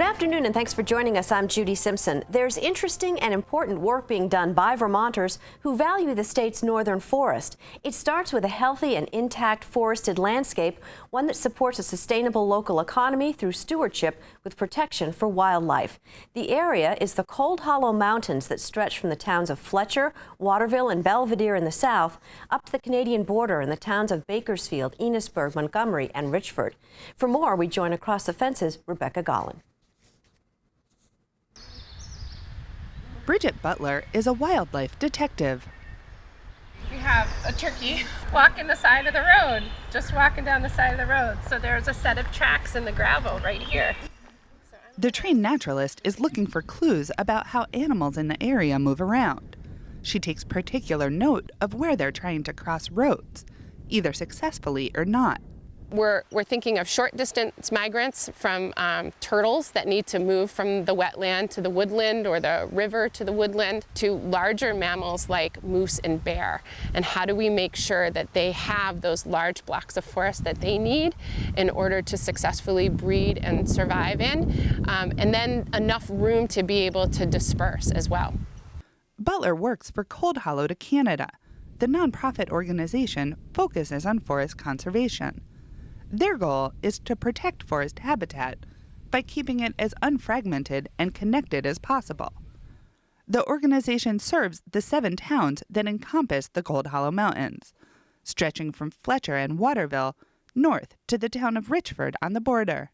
Good afternoon, and thanks for joining us. I'm Judy Simpson. There's interesting and important work being done by Vermonters who value the state's northern forest. It starts with a healthy and intact forested landscape, one that supports a sustainable local economy through stewardship with protection for wildlife. The area is the Cold Hollow Mountains that stretch from the towns of Fletcher, Waterville, and Belvedere in the south up to the Canadian border in the towns of Bakersfield, Enosburg, Montgomery, and Richford. For more, we join Across the Fence's Rebecca Gollin. Bridget Butler is a wildlife detective. We have a turkey walking the side of the road, just walking down the side of the road. So there's a set of tracks in the gravel right here. The trained naturalist is looking for clues about how animals in the area move around. She takes particular note of where they're trying to cross roads, either successfully or not. We're thinking of short distance migrants from turtles that need to move from the wetland to the woodland or the river to the woodland to larger mammals like moose and bear. And how do we make sure that they have those large blocks of forest that they need in order to successfully breed and survive in, and then enough room to be able to disperse as well. Butler works for Cold Hollow to Canada. The nonprofit organization focuses on forest conservation. Their goal is to protect forest habitat by keeping it as unfragmented and connected as possible. The organization serves the 7 towns that encompass the Cold Hollow Mountains, stretching from Fletcher and Waterville north to the town of Richford on the border.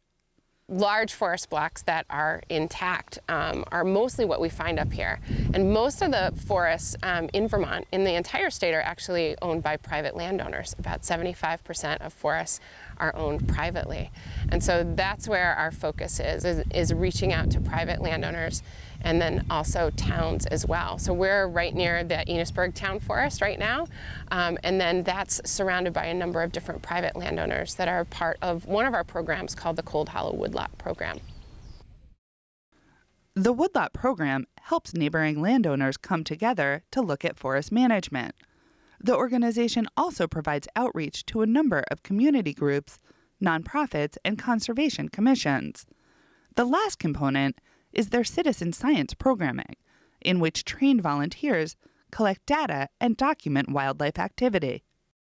Large forest blocks that are intact are mostly what we find up here. And most of the forests in Vermont, in the entire state, are actually owned by private landowners. About 75% of forests are owned privately. And so that's where our focus is reaching out to private landowners and then also towns as well. So we're right near the Enosburg Town Forest right now, and then that's surrounded by a number of different private landowners that are part of one of our programs called the Cold Hollow Woodlot Program. The Woodlot Program helps neighboring landowners come together to look at forest management. The organization also provides outreach to a number of community groups, nonprofits, and conservation commissions. The last component is their citizen science programming, in which trained volunteers collect data and document wildlife activity.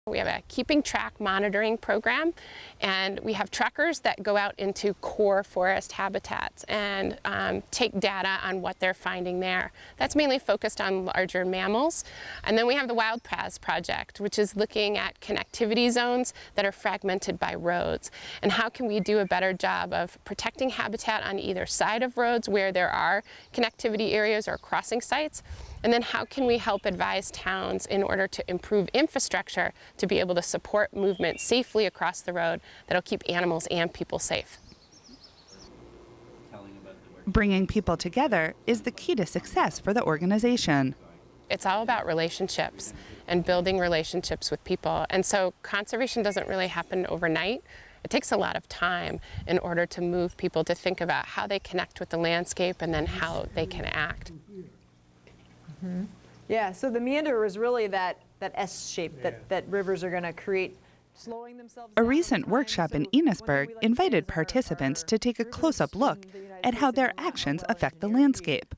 We have a keeping track monitoring program, and we have truckers that go out into core forest habitats and take data on what they're finding there. That's mainly focused on larger mammals. And then we have the Wild Paths Project, which is looking at connectivity zones that are fragmented by roads. And how can we do a better job of protecting habitat on either side of roads where there are connectivity areas or crossing sites? And then how can we help advise towns in order to improve infrastructure to be able to support movement safely across the road that'll keep animals and people safe? Bringing people together is the key to success for the organization. It's all about relationships and building relationships with people. And so conservation doesn't really happen overnight. It takes a lot of time in order to move people to think about how they connect with the landscape and then how they can act. Mm-hmm. Yeah, so the meander is really that S shape that rivers are going to create, slowing themselves down. A recent workshop in Enosburg invited participants to take a close-up look at how their actions affect the landscape.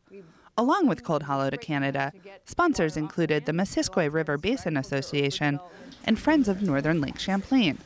Along with Cold Hollow to Canada, sponsors included the Missisquoi River Basin Association and Friends of Northern Lake Champlain.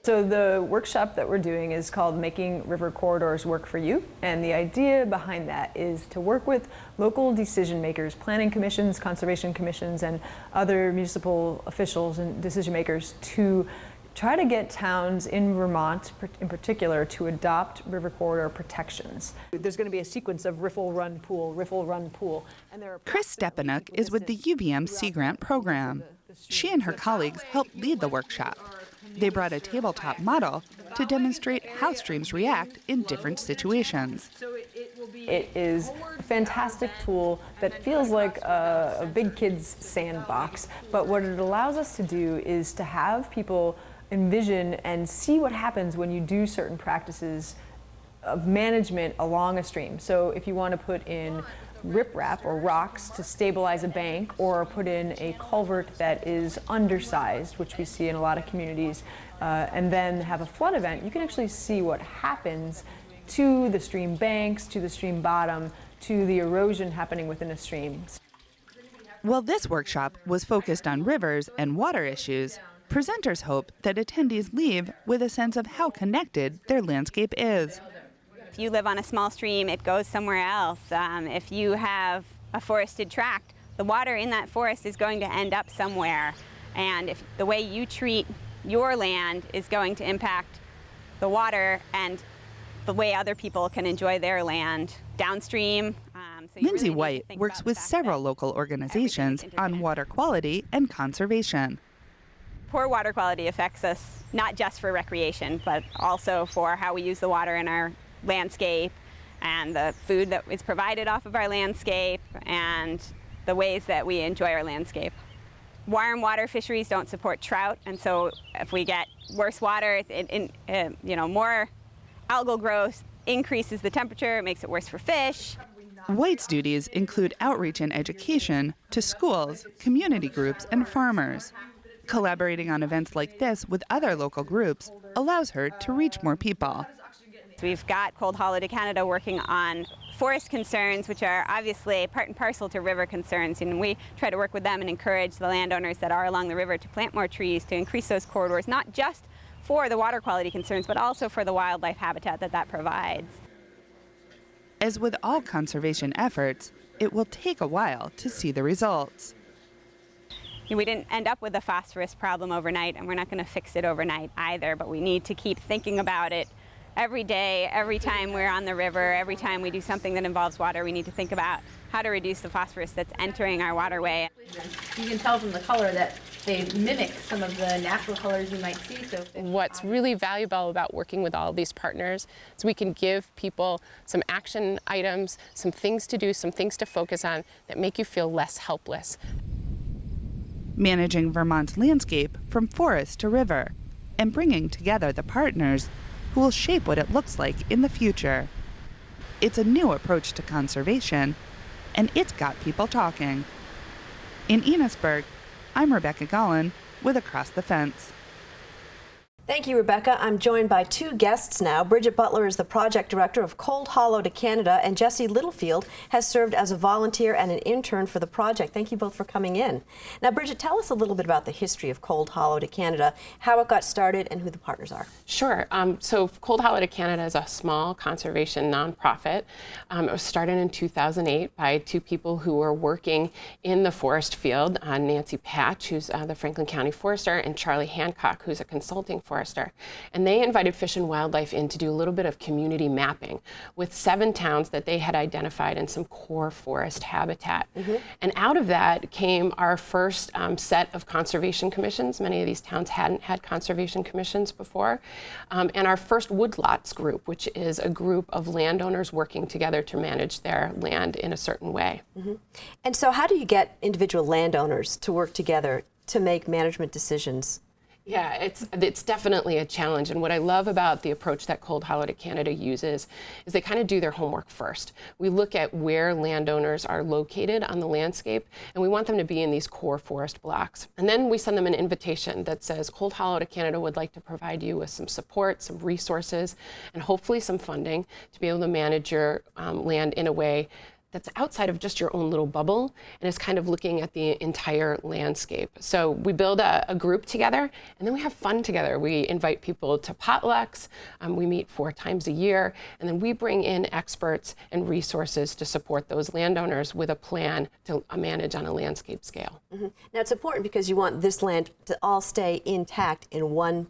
So the workshop that we're doing is called Making River Corridors Work for You, and the idea behind that is to work with local decision makers, planning commissions, conservation commissions, and other municipal officials and decision makers to try to get towns in Vermont in particular to adopt river corridor protections. There's going to be a sequence of riffle, run, pool, riffle, run, pool. And there are Chris Stepanuk is with the UVM Sea Grant program. She and her colleagues helped lead the workshop. They brought a tabletop model to demonstrate how streams react in different situations. It is a fantastic tool that feels like a big kid's sandbox, but what it allows us to do is to have people envision and see what happens when you do certain practices of management along a stream. So if you want to put in riprap or rocks to stabilize a bank, or put in a culvert that is undersized, which we see in a lot of communities, and then have a flood event, you can actually see what happens to the stream banks, to the stream bottom, to the erosion happening within a stream. While this workshop was focused on rivers and water issues, presenters hope that attendees leave with a sense of how connected their landscape is. If you live on a small stream, it goes somewhere else. If you have a forested tract, the water in that forest is going to end up somewhere. And if the way you treat your land is going to impact the water and the way other people can enjoy their land downstream. Lindsay White works with several local organizations on water quality and conservation. Poor water quality affects us not just for recreation, but also for how we use the water in our landscape and the food that is provided off of our landscape and the ways that we enjoy our landscape. Warm water fisheries don't support trout, and so if we get worse water, more algal growth increases the temperature, it makes it worse for fish. White's duties include outreach and education to schools, community groups, and farmers. Collaborating on events like this with other local groups allows her to reach more people. We've got Cold Hollow to Canada working on forest concerns, which are obviously part and parcel to river concerns, and we try to work with them and encourage the landowners that are along the river to plant more trees to increase those corridors, not just for the water quality concerns, but also for the wildlife habitat that provides. As with all conservation efforts, it will take a while to see the results. We didn't end up with a phosphorus problem overnight, and we're not going to fix it overnight either, but we need to keep thinking about it every day, every time we're on the river, every time we do something that involves water. We need to think about how to reduce the phosphorus that's entering our waterway. You can tell from the color that they mimic some of the natural colors you might see. So What's really valuable about working with all of these partners is we can give people some action items, some things to do, some things to focus on that make you feel less helpless. Managing Vermont's landscape from forest to river, and bringing together the partners who will shape what it looks like in the future. It's a new approach to conservation, and it's got people talking. In Enosburg, I'm Rebecca Gollin with Across the Fence. Thank you, Rebecca. I'm joined by two guests now. Bridget Butler is the project director of Cold Hollow to Canada, and Jesse Littlefield has served as a volunteer and an intern for the project. Thank you both for coming in. Now, Bridget, tell us a little bit about the history of Cold Hollow to Canada, how it got started, and who the partners are. Sure. So Cold Hollow to Canada is a small conservation nonprofit. It was started in 2008 by two people who were working in the forest field, Nancy Patch, who's the Franklin County forester, and Charlie Hancock, who's a consulting forester. And they invited Fish and Wildlife in to do a little bit of community mapping with 7 towns that they had identified in some core forest habitat. And out of that came our first set of conservation commissions. Many of these towns hadn't had conservation commissions before. And our first woodlots group, which is a group of landowners working together to manage their land in a certain way. And so how do you get individual landowners to work together to make management decisions? Yeah, it's definitely a challenge. And what I love about the approach that Cold Hollow to Canada uses is they kind of do their homework first. We look at where landowners are located on the landscape, and we want them to be in these core forest blocks. And then we send them an invitation that says, Cold Hollow to Canada would like to provide you with some support, some resources, and hopefully some funding to be able to manage your land in a way that's outside of just your own little bubble and is kind of looking at the entire landscape. So we build a group together, and then we have fun together. We invite people to potlucks. We meet 4 times a year, and then we bring in experts and resources to support those landowners with a plan to manage on a landscape scale. Now, it's important because you want this land to all stay intact in one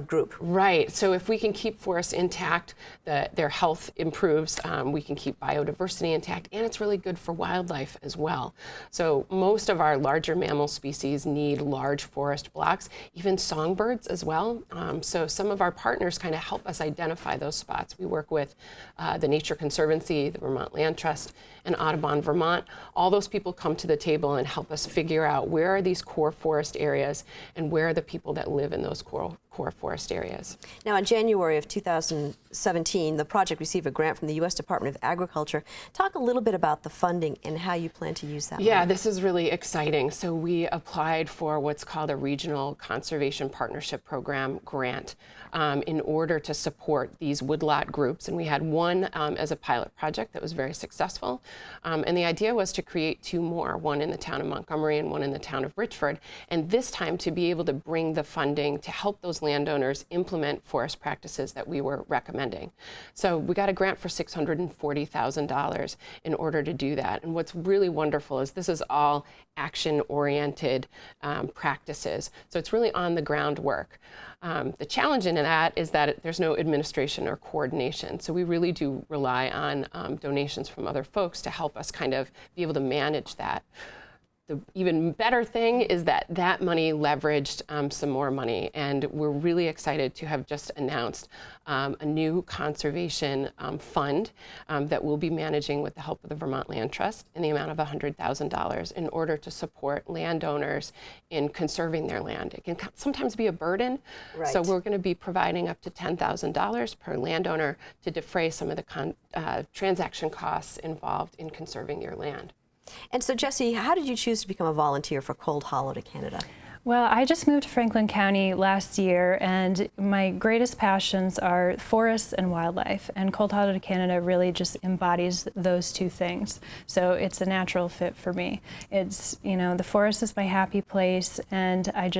group. Right. So if we can keep forests intact, their health improves, we can keep biodiversity intact, and it's really good for wildlife as well. So most of our larger mammal species need large forest blocks, even songbirds as well. So some of our partners kind of help us identify those spots. We work with the Nature Conservancy, the Vermont Land Trust, and Audubon Vermont. All those people come to the table and help us figure out where are these core forest areas and where are the people that live in those core core forest areas. Now, in January of 2017, the project received a grant from the U.S. Department of Agriculture. Talk a little bit about the funding and how you plan to use that Yeah, money. this is really exciting. So we applied for what's called a Regional Conservation Partnership Program grant in order to support these woodlot groups. And we had one as a pilot project that was very successful. And the idea was to create two more, one in the town of Montgomery and one in the town of Richford. And this time to be able to bring the funding to help those landowners implement forest practices that we were recommending. So we got a grant for $640,000 in order to do that. And what's really wonderful is this is all action-oriented practices. So it's really on the ground work. The challenge in that is that there's no administration or coordination. So we really do rely on donations from other folks to help us kind of be able to manage that. The even better thing is that that money leveraged some more money, and we're really excited to have just announced a new conservation fund that we'll be managing with the help of the Vermont Land Trust in the amount of $100,000 in order to support landowners in conserving their land. It can sometimes be a burden, so we're going to be providing up to $10,000 per landowner to defray some of the transaction costs involved in conserving your land. And so, Jesse, how did you choose to become a volunteer for Cold Hollow to Canada? Well, I just moved to Franklin County last year, and my greatest passions are forests and wildlife, and Cold Hollow to Canada really just embodies those two things. So it's a natural fit for me. It's, you know, the forest is my happy place, and I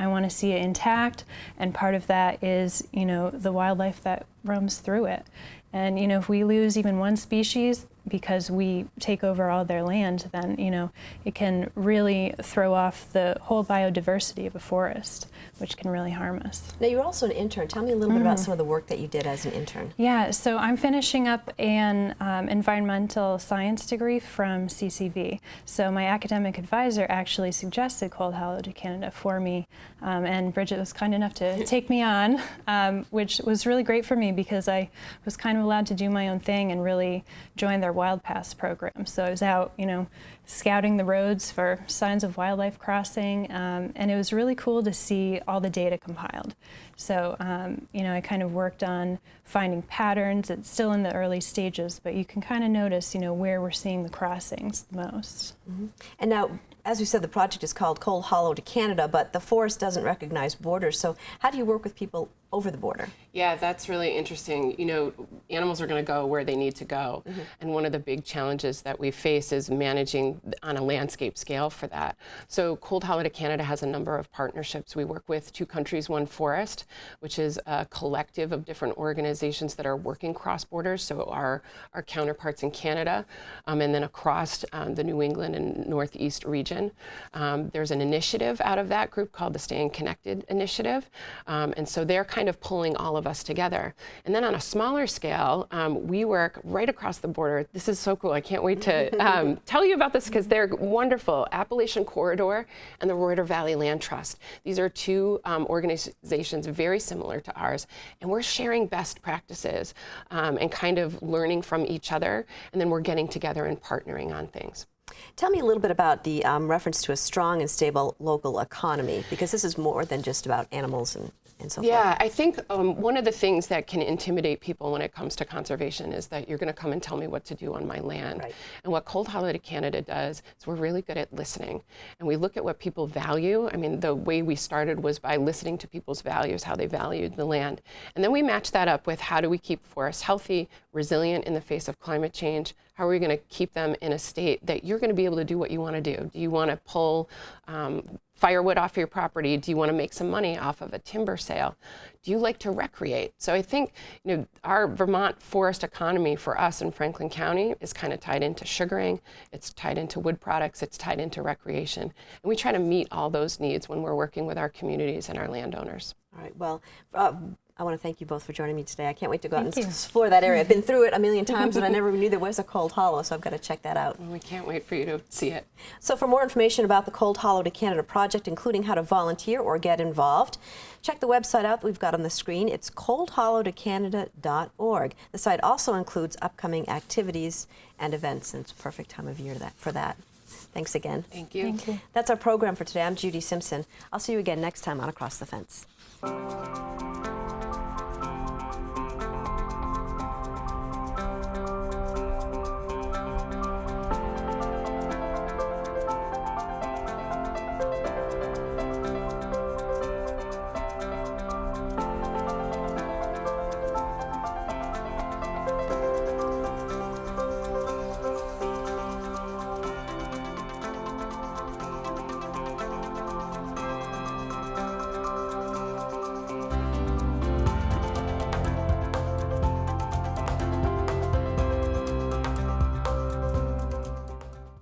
want to see it intact, and part of that is, you know, the wildlife that roams through it. And, you know, if we lose even one species because we take over all their land, then, you know, it can really throw off the whole biodiversity of a forest, which can really harm us. Now, you're also an intern. Tell me a little bit about some of the work that you did as an intern. Yeah, so I'm finishing up an environmental science degree from CCV. So my academic advisor actually suggested Cold Hollow to Canada for me, and Bridget was kind enough to take me on, which was really great for me because I was kind of allowed to do my own thing and really join their Wild Pass program. So I was out, you know, scouting the roads for signs of wildlife crossing, and it was really cool to see all the data compiled. So, you know, I kind of worked on finding patterns. It's still in the early stages, but you can kind of notice, you know, where we're seeing the crossings the most. Mm-hmm. And now, as we said, the project is called Cold Hollow to Canada, but the forest doesn't recognize borders. So how do you work with people over the border? Yeah, that's really interesting. You know, animals are going to go where they need to go. Mm-hmm. And one of the big challenges that we face is managing on a landscape scale for that. So Cold Hollow to Canada has a number of partnerships. We work with Two Countries, One Forest, which is a collective of different organizations that are working cross borders. So our counterparts in Canada, and then across the New England and Northeast region. There's an initiative out of that group called the Staying Connected Initiative. And so they're kind of pulling all of us together. And then on a smaller scale, we work right across the border. This is so cool. I can't wait to tell you about this because they're wonderful. Appalachian Corridor and the Reuter Valley Land Trust. These are two organizations very similar to ours. And we're sharing best practices and kind of learning from each other. And then we're getting together and partnering on things. Tell me a little bit about the reference to a strong and stable local economy, because this is more than just about animals and so forth. Yeah, I think one of the things that can intimidate people when it comes to conservation is that you're going to come and tell me what to do on my land. Right. And what Cold Hollow to Canada does is we're really good at listening. And we look at what people value. I mean, the way we started was by listening to people's values, how they valued the land. And then we match that up with how do we keep forests healthy, resilient in the face of climate change? How are we going to keep them in a state that you're going to be able to do what you want to do? Do you want to pull firewood off your property? Do you want to make some money off of a timber sale? Do you like to recreate? So I think, you know, our Vermont forest economy for us in Franklin County is kind of tied into sugaring, it's tied into wood products, it's tied into recreation. And we try to meet all those needs when we're working with our communities and our landowners. All right, well, I want to thank you both for joining me today. I can't wait to go out and explore that area. I've been through it a million times and I never knew there was a Cold Hollow, so I've got to check that out. And we can't wait for you to see it. So for more information about the Cold Hollow to Canada project, including how to volunteer or get involved, check the website out that we've got on the screen. It's coldhollowtocanada.org. The site also includes upcoming activities and events, and it's a perfect time of year for that. Thanks again. Thank you. Thank you. That's our program for today. I'm Judy Simpson. I'll see you again next time on Across the Fence. you.